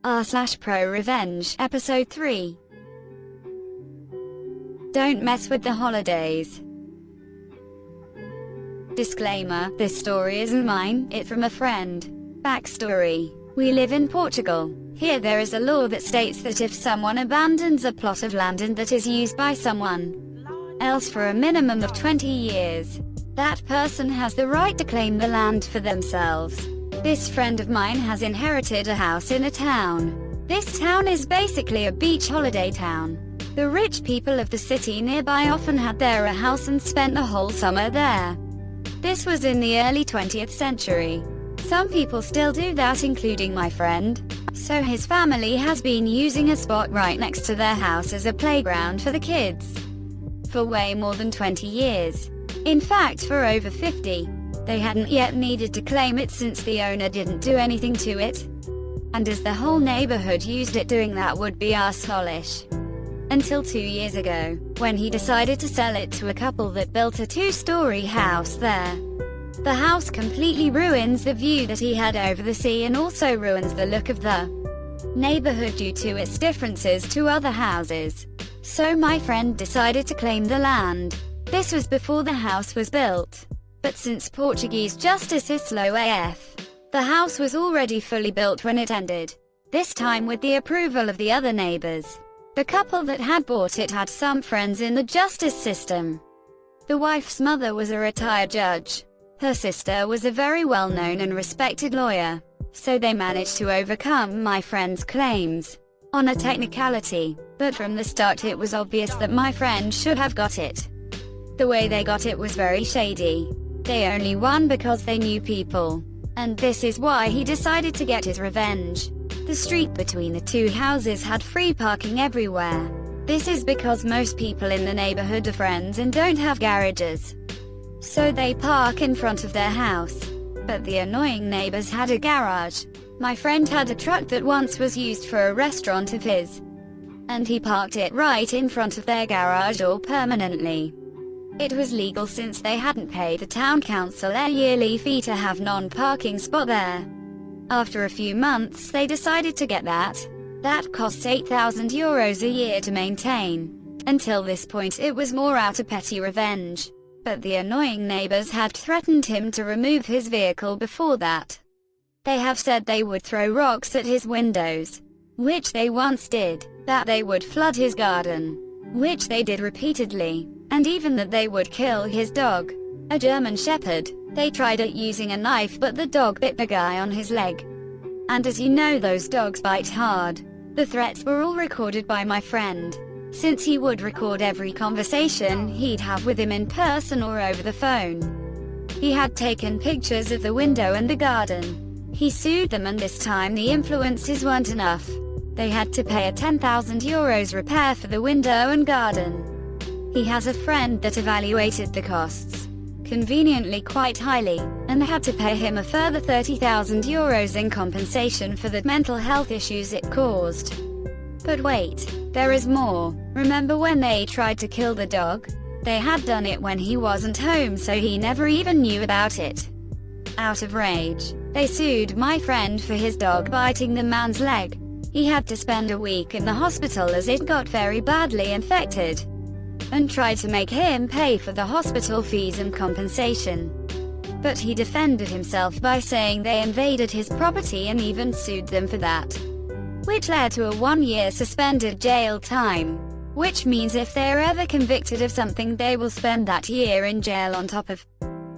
r/ProRevenege, Episode 3. Don't mess with the holidays. Disclaimer: this story isn't mine, it's from a friend. Backstory: we live in Portugal. Here there is a law that states that if someone abandons a plot of land and that is used by someone else for a minimum of 20 years, that person has the right to claim the land for themselves. This friend of mine has inherited a house in a town. This town is basically a beach holiday town. The rich people of the city nearby often had there a house and spent the whole summer there. This was in the early 20th century. Some people still do that, including my friend. So his family has been using a spot right next to their house as a playground for the kids for way more than 20 years. In fact, for over 50. They hadn't yet needed to claim it since the owner didn't do anything to it. And as the whole neighborhood used it, doing that would be arseholish. Until 2 years ago, when he decided to sell it to a couple that built a 2-story house there. The house completely ruins the view that he had over the sea and also ruins the look of the neighborhood due to its differences to other houses. So my friend decided to claim the land. This was before the house was built. But since Portuguese justice is slow AF, the house was already fully built when it ended. This time with the approval of the other neighbors. The couple that had bought it had some friends in the justice system. The wife's mother was a retired judge. Her sister was a very well-known and respected lawyer. So they managed to overcome my friend's claims on a technicality. But from the start it was obvious that my friend should have got it. The way they got it was very shady. They only won because they knew people. And this is why he decided to get his revenge. The street between the two houses had free parking everywhere. This is because most people in the neighborhood are friends and don't have garages. So they park in front of their house. But the annoying neighbors had a garage. My friend had a truck that once was used for a restaurant of his. And he parked it right in front of their garage door permanently. It was legal since they hadn't paid the town council a yearly fee to have non-parking spot there. After a few months they decided to get that. That costs €8,000 a year to maintain. Until this point it was more out of petty revenge. But the annoying neighbors had threatened him to remove his vehicle before that. They have said they would throw rocks at his windows, which they once did, that they would flood his garden, which they did repeatedly, and even that they would kill his dog, a German Shepherd. They tried it using a knife but the dog bit the guy on his leg. And as you know, those dogs bite hard. The threats were all recorded by my friend, since he would record every conversation he'd have with him in person or over the phone. He had taken pictures of the window and the garden. He sued them, and this time the influences weren't enough. They had to pay a €10,000 repair for the window and garden. He has a friend that evaluated the costs, conveniently quite highly, and had to pay him a further €30,000 in compensation for the mental health issues it caused. But wait, there is more. Remember when they tried to kill the dog? They had done it when he wasn't home, so he never even knew about it. Out of rage, they sued my friend for his dog biting the man's leg. He had to spend a week in the hospital as it got very badly infected, and tried to make him pay for the hospital fees and compensation. But he defended himself by saying they invaded his property and even sued them for that, which led to a 1-year suspended jail time. Which means if they're ever convicted of something they will spend that year in jail on top of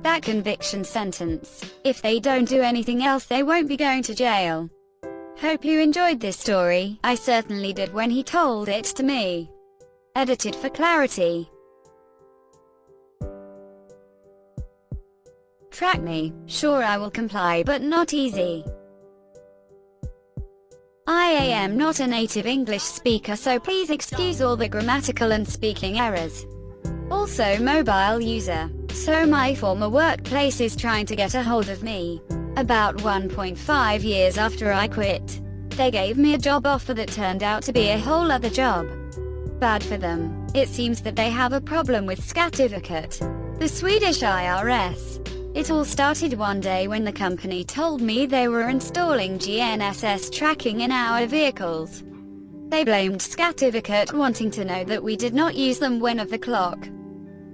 that conviction sentence. If they don't do anything else they won't be going to jail. Hope you enjoyed this story. I certainly did when he told it to me. Edited for clarity. Track me. Sure, I will comply, but not easy. I am not a native English speaker, so please excuse all the grammatical and speaking errors. Also mobile user. So my former workplace is trying to get a hold of me. About 1.5 years after I quit, they gave me a job offer that turned out to be a whole other job. Bad for them. It seems that they have a problem with Skatteverket, the Swedish IRS. It all started one day when the company told me they were installing GNSS tracking in our vehicles. They blamed Scatificate, wanting to know that we did not use them when off the clock.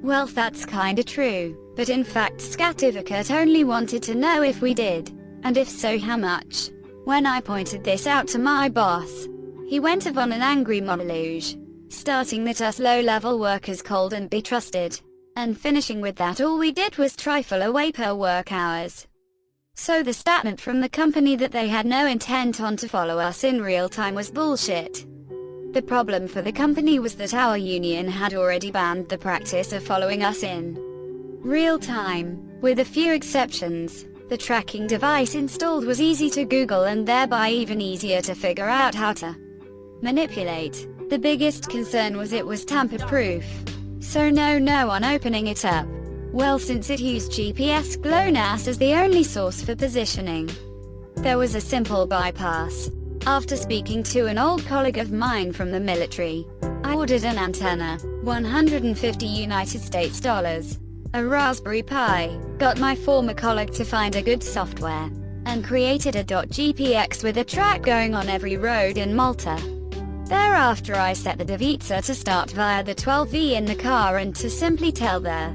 Well, that's kinda true, but in fact Scatificate only wanted to know if we did, and if so how much. When I pointed this out to my boss, he went off on an angry monologue, starting that us low-level workers couldn't be trusted, and finishing with that all we did was trifle away per work hours. So the statement from the company that they had no intent on to follow us in real time was bullshit. The problem for the company was that our union had already banned the practice of following us in real time. With a few exceptions, the tracking device installed was easy to Google and thereby even easier to figure out how to manipulate. The biggest concern was it was tamper-proof. So no on opening it up. Well, since it used GPS GLONASS as the only source for positioning, there was a simple bypass. After speaking to an old colleague of mine from the military, I ordered an antenna, $150 United States dollars, a Raspberry Pi, got my former colleague to find a good software, and created a .gpx with a track going on every road in Malta. Thereafter I set the Devitsa to start via the 12V in the car and to simply tell the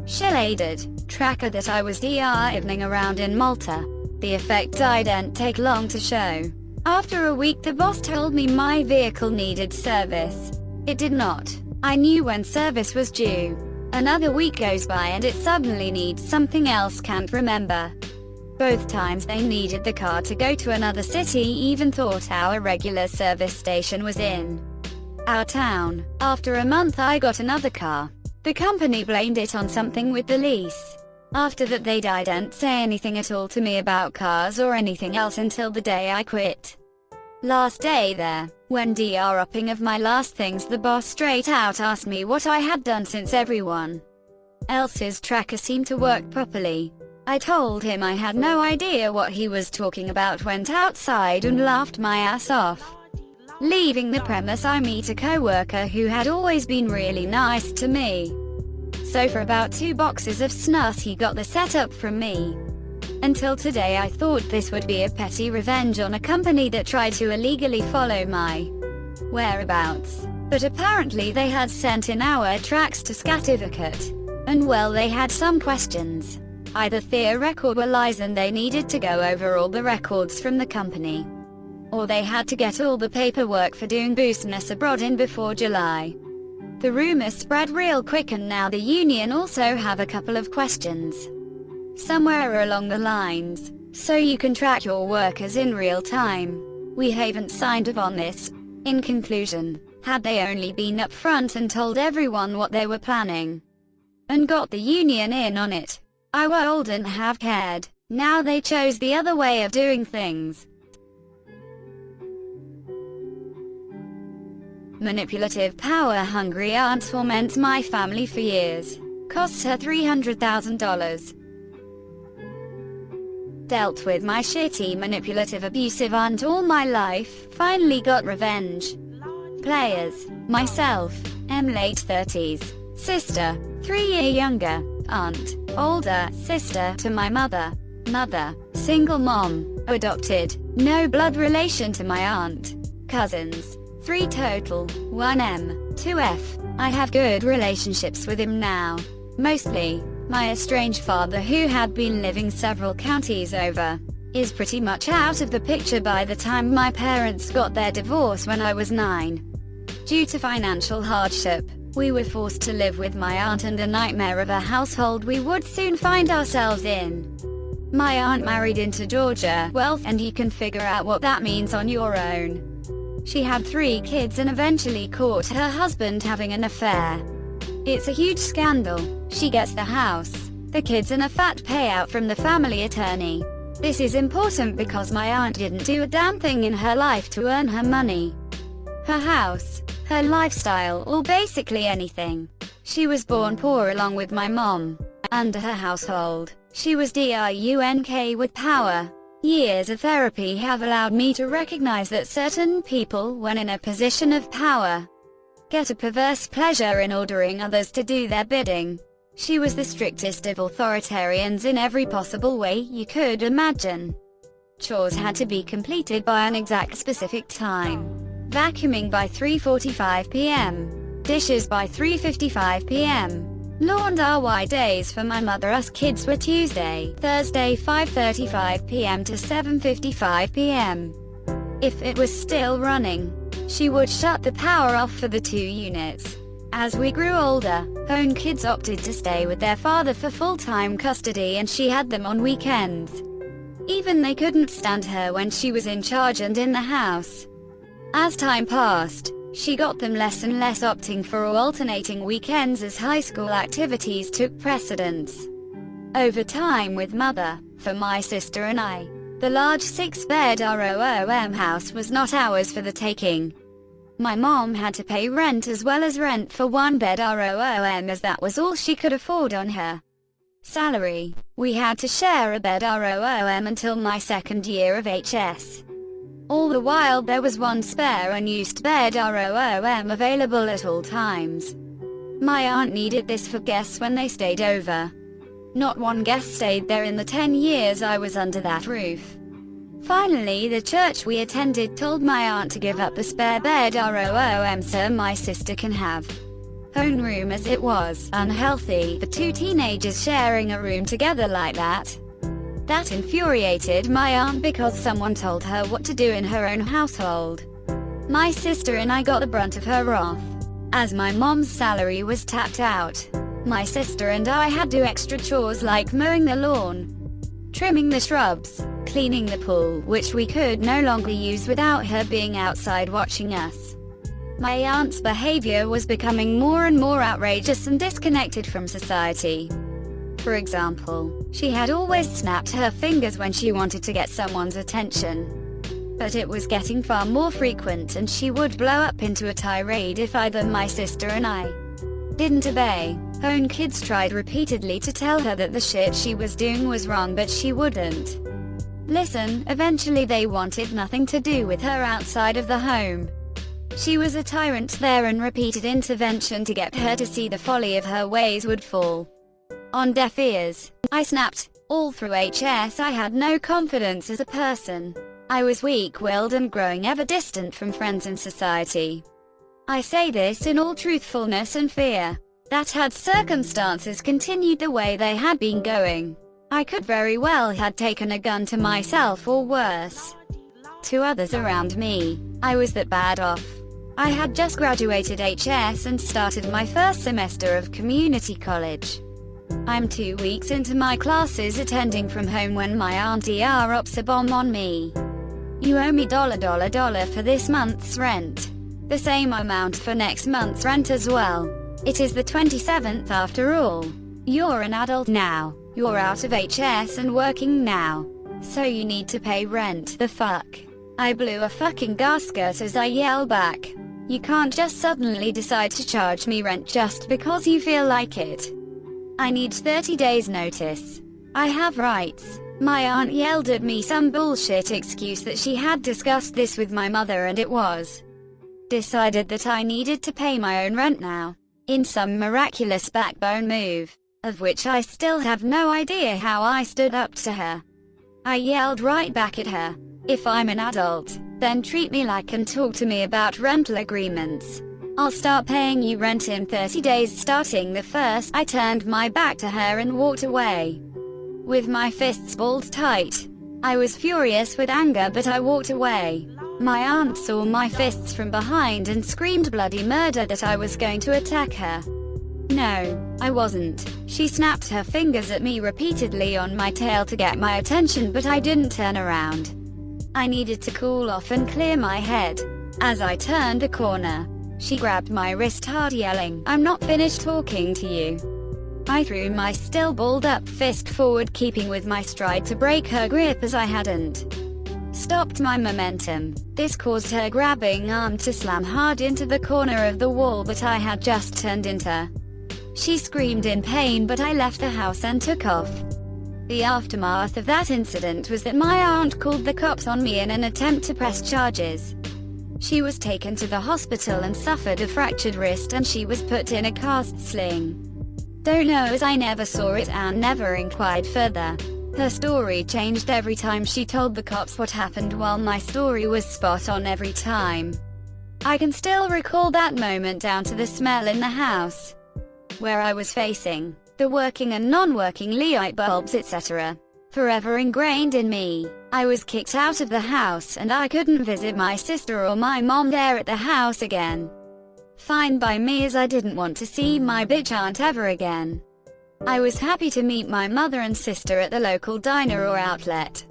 shell-aided tracker that I was driving around in Malta. The effect didn't take long to show. After a week the boss told me my vehicle needed service. It did not. I knew when service was due. Another week goes by and it suddenly needs something else, can't remember. Both times they needed the car to go to another city, even thought our regular service station was in our town. After a month I got another car. The company blamed it on something with the lease. After that they didn't say anything at all to me about cars or anything else until the day I quit. Last day there, when upping of my last things, the boss straight out asked me what I had done since everyone else's tracker seemed to work properly. I told him I had no idea what he was talking about, went outside and laughed my ass off. Leaving the premise I meet a co-worker who had always been really nice to me. So for about 2 boxes of snus he got the setup from me. Until today I thought this would be a petty revenge on a company that tried to illegally follow my whereabouts. But apparently they had sent in our tracks to Scatificate. And well, they had some questions. Either theoretical or lies, and they needed to go over all the records from the company. Or they had to get all the paperwork for doing business abroad in before July. The rumors spread real quick and now the union also have a couple of questions. Somewhere along the lines, so you can track your workers in real time. We haven't signed up on this. In conclusion, had they only been upfront and told everyone what they were planning, and got the union in on it, I wouldn't have cared. Now they chose the other way of doing things. Manipulative, power-hungry aunt torments my family for years. Costs her $300,000. Dealt with my shitty, manipulative, abusive aunt all my life, finally got revenge. Players: myself, late 30s, sister, 3 years younger, aunt, older sister to my mother, single mom, adopted, no blood relation to my aunt, cousins, 3 total, 1 2 F. I have good relationships with him now. Mostly, my estranged father, who had been living several counties over, is pretty much out of the picture by the time my parents got their divorce when I was 9. Due to financial hardship, we were forced to live with my aunt and a nightmare of a household we would soon find ourselves in. My aunt married into Georgia wealth, and you can figure out what that means on your own. She had 3 kids and eventually caught her husband having an affair. It's a huge scandal. She gets the house, the kids, and a fat payout from the family attorney. This is important because my aunt didn't do a damn thing in her life to earn her money, her house, her lifestyle, or basically anything. She was born poor along with my mom. Under her household, she was drunk with power. Years of therapy have allowed me to recognize that certain people, when in a position of power, get a perverse pleasure in ordering others to do their bidding. She was the strictest of authoritarians in every possible way you could imagine. Chores had to be completed by an exact specific time. Vacuuming by 3:45 p.m. Dishes by 3:55 p.m. Lawn RY days for my mother us kids were Tuesday, Thursday 5:35 p.m. to 7:55 p.m. If it was still running, she would shut the power off for the 2 units. As we grew older, own kids opted to stay with their father for full-time custody and she had them on weekends. Even they couldn't stand her when she was in charge and in the house. As time passed, she got them less and less, opting for alternating weekends as high school activities took precedence. Over time with mother, for my sister and I, the large 6-bed ROOM house was not ours for the taking. My mom had to pay rent as well as rent for 1-bed ROOM as that was all she could afford on her salary. We had to share a bed ROOM until my second year of HS. All the while there was one spare unused bed ROOM available at all times. My aunt needed this for guests when they stayed over. Not one guest stayed there in the 10 years I was under that roof. Finally the church we attended told my aunt to give up the spare bed ROOM so my sister can have own room, as it was unhealthy for 2 teenagers sharing a room together like that. That infuriated my aunt because someone told her what to do in her own household. My sister and I got the brunt of her wrath. As my mom's salary was tapped out, my sister and I had to do extra chores like mowing the lawn, trimming the shrubs, cleaning the pool, which we could no longer use without her being outside watching us. My aunt's behavior was becoming more and more outrageous and disconnected from society. For example, she had always snapped her fingers when she wanted to get someone's attention. But it was getting far more frequent and she would blow up into a tirade if either my sister and I didn't obey. Own kids tried repeatedly to tell her that the shit she was doing was wrong, but she wouldn't listen. Eventually they wanted nothing to do with her outside of the home. She was a tyrant there, and repeated intervention to get her to see the folly of her ways would fall on deaf ears. I snapped. All through HS I had no confidence as a person. I was weak-willed and growing ever distant from friends and society. I say this in all truthfulness and fear that had circumstances continued the way they had been going, I could very well have taken a gun to myself, or worse, to others around me. I was that bad off. I had just graduated HS and started my first semester of community college. I'm 2 weeks into my classes attending from home when my auntie drops a bomb on me. You owe me $$ for this month's rent. The same amount for next month's rent as well. It is the 27th after all. You're an adult now. You're out of HS and working now. So you need to pay rent. The fuck? I blew a fucking gasket as I yell back. You can't just suddenly decide to charge me rent just because you feel like it. I need 30 days notice. I have rights. My aunt yelled at me some bullshit excuse that she had discussed this with my mother and it was decided that I needed to pay my own rent now, in some miraculous backbone move, of which I still have no idea how I stood up to her. I yelled right back at her. If I'm an adult, then treat me like and talk to me about rental agreements. I'll start paying you rent in 30 days starting the 1st. I turned my back to her and walked away, with my fists balled tight. I was furious with anger, but I walked away. My aunt saw my fists from behind and screamed bloody murder that I was going to attack her. No, I wasn't. She snapped her fingers at me repeatedly on my tail to get my attention, but I didn't turn around. I needed to cool off and clear my head. As I turned the corner, she grabbed my wrist hard, yelling, "I'm not finished talking to you." I threw my still balled up fist forward, keeping with my stride to break her grip as I hadn't stopped my momentum. This caused her grabbing arm to slam hard into the corner of the wall that I had just turned into. She screamed in pain, but I left the house and took off. The aftermath of that incident was that my aunt called the cops on me in an attempt to press charges. She was taken to the hospital and suffered a fractured wrist, and she was put in a cast sling. Don't know, as I never saw it and never inquired further. Her story changed every time she told the cops what happened, while my story was spot on every time. I can still recall that moment down to the smell in the house, where I was facing, the working and non-working light bulbs, etc. Forever ingrained in me. I was kicked out of the house and I couldn't visit my sister or my mom there at the house again. Fine by me, as I didn't want to see my bitch aunt ever again. I was happy to meet my mother and sister at the local diner or outlet.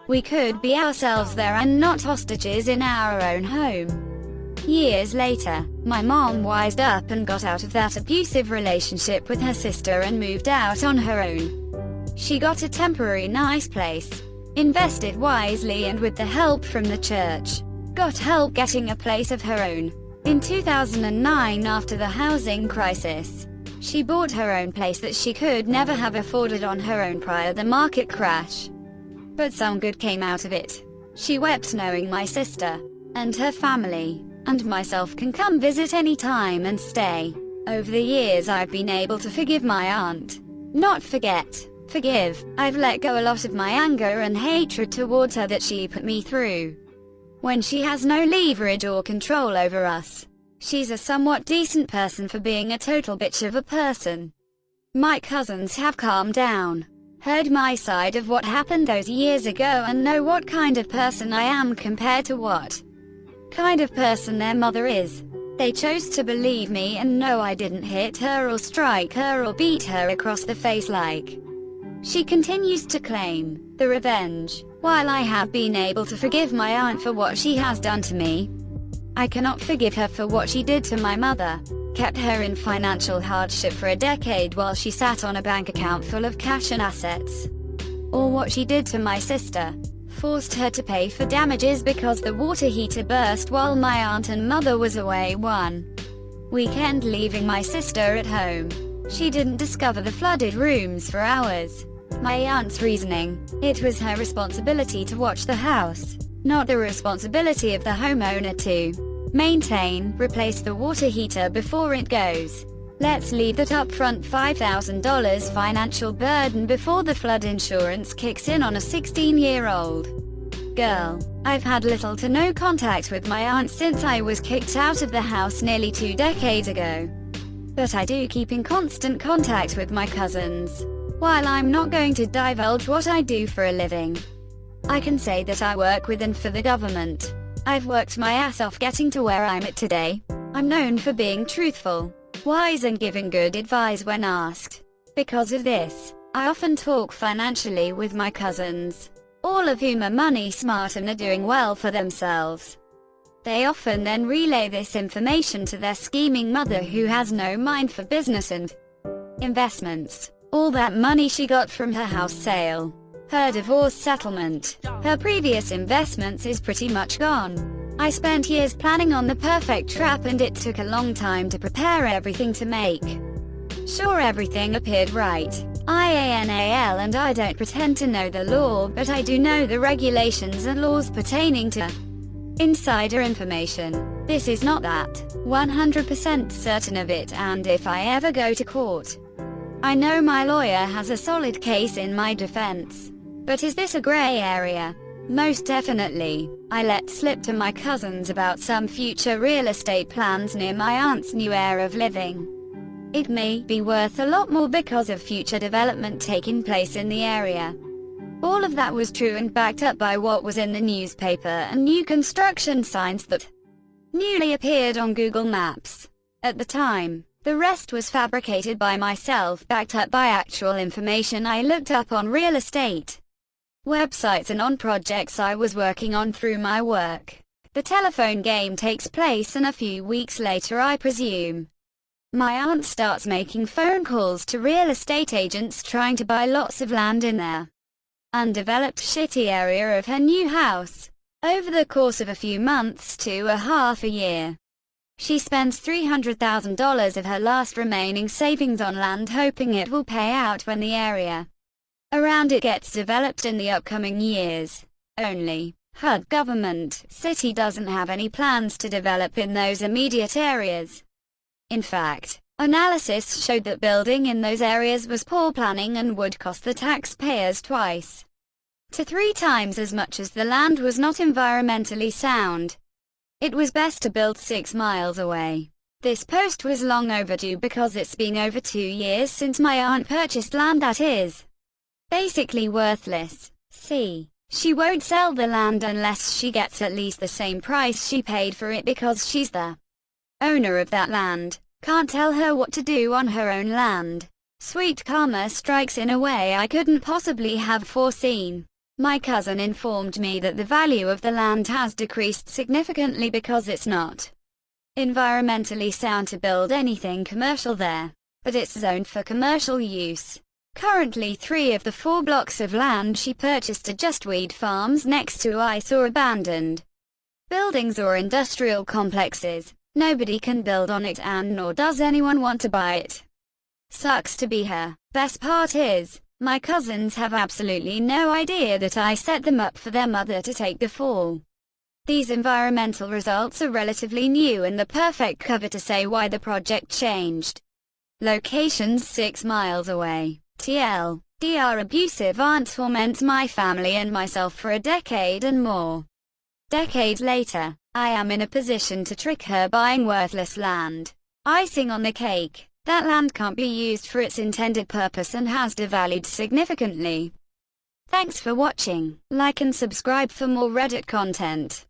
We could be ourselves there and not hostages in our own home. Years later, my mom wised up and got out of that abusive relationship with her sister and moved out on her own. She got a temporary nice place, invested wisely and with the help from the church, got help getting a place of her own. In 2009, after the housing crisis, she bought her own place that she could never have afforded on her own prior the market crash. But some good came out of it. She wept knowing my sister, and her family, and myself can come visit any time and stay. Over the years I've been able to forgive my aunt. Not forget. Forgive. I've let go a lot of my anger and hatred towards her that she put me through. When she has no leverage or control over us. She's a somewhat decent person for being a total bitch of a person. My cousins have calmed down, heard my side of what happened those years ago, and know what kind of person I am compared to what kind of person their mother is. They chose to believe me and know I didn't hit her or strike her or beat her across the face like she continues to claim. The revenge. While I have been able to forgive my aunt for what she has done to me, I cannot forgive her for what she did to my mother. Kept her in financial hardship for a decade while she sat on a bank account full of cash and assets. Or what she did to my sister. Forced her to pay for damages because the water heater burst while my aunt and mother was away one weekend, leaving my sister at home. She didn't discover the flooded rooms for hours. My aunt's reasoning: it was her responsibility to watch the house, not the responsibility of the homeowner to maintain, replace the water heater before it goes. Let's leave that upfront $5,000 financial burden before the flood insurance kicks in on a 16-year-old girl. I've had little to no contact with my aunt since I was kicked out of the house nearly 2 decades ago. But I do keep in constant contact with my cousins. While I'm not going to divulge what I do for a living, I can say that I work with and for the government. I've worked my ass off getting to where I'm at today. I'm known for being truthful, wise and giving good advice when asked. Because of this, I often talk financially with my cousins, all of whom are money smart and are doing well for themselves. They often then relay this information to their scheming mother, who has no mind for business and investments. All that money she got from her house sale, her divorce settlement, her previous investments is pretty much gone. I spent years planning on the perfect trap, and it took a long time to prepare everything to make sure everything appeared right. IANAL, and I don't pretend to know the law, but I do know the regulations and laws pertaining to insider information. This is not that. 100% certain of it, and if I ever go to court, I know my lawyer has a solid case in my defense. But is this a gray area? Most definitely. I let slip to my cousins about some future real estate plans near my aunt's new area of living. It may be worth a lot more because of future development taking place in the area. All of that was true and backed up by what was in the newspaper and new construction signs that newly appeared on Google Maps. At the time, the rest was fabricated by myself, backed up by actual information I looked up on real estate websites and on projects I was working on through my work. The telephone game takes place, and a few weeks later, I presume, my aunt starts making phone calls to real estate agents trying to buy lots of land in their undeveloped shitty area of her new house. Over the course of a few months to a half a year, she spends $300,000 of her last remaining savings on land, hoping it will pay out when the area around it gets developed in the upcoming years. Only, HUD government city doesn't have any plans to develop in those immediate areas. In fact, Analysis showed that building in those areas was poor planning and would cost the taxpayers twice to 3 times as much as the land was not environmentally sound. It was best to build 6 miles away. This post was long overdue because it's been over 2 years since my aunt purchased land that is basically worthless. She won't sell the land unless she gets at least the same price she paid for it because she's the owner of that land. Can't tell her what to do on her own land. Sweet karma strikes in a way I couldn't possibly have foreseen. My cousin informed me that the value of the land has decreased significantly because it's not environmentally sound to build anything commercial there, but it's zoned for commercial use. Currently 3 of the 4 blocks of land she purchased are just weed farms next to ice or abandoned buildings or industrial complexes. Nobody can build on it and nor does anyone want to buy it. Sucks to be her. Best part is, my cousins have absolutely no idea that I set them up for their mother to take the fall. These environmental results are relatively new and the perfect cover to say why the project changed. Locations 6 miles away. TLDR abusive aunt torments my family and myself for a decade and more. Decades later, I am in a position to trick her buying worthless land. Icing on the cake, that land can't be used for its intended purpose and has devalued significantly. Thanks for watching. Like and subscribe for more Reddit content.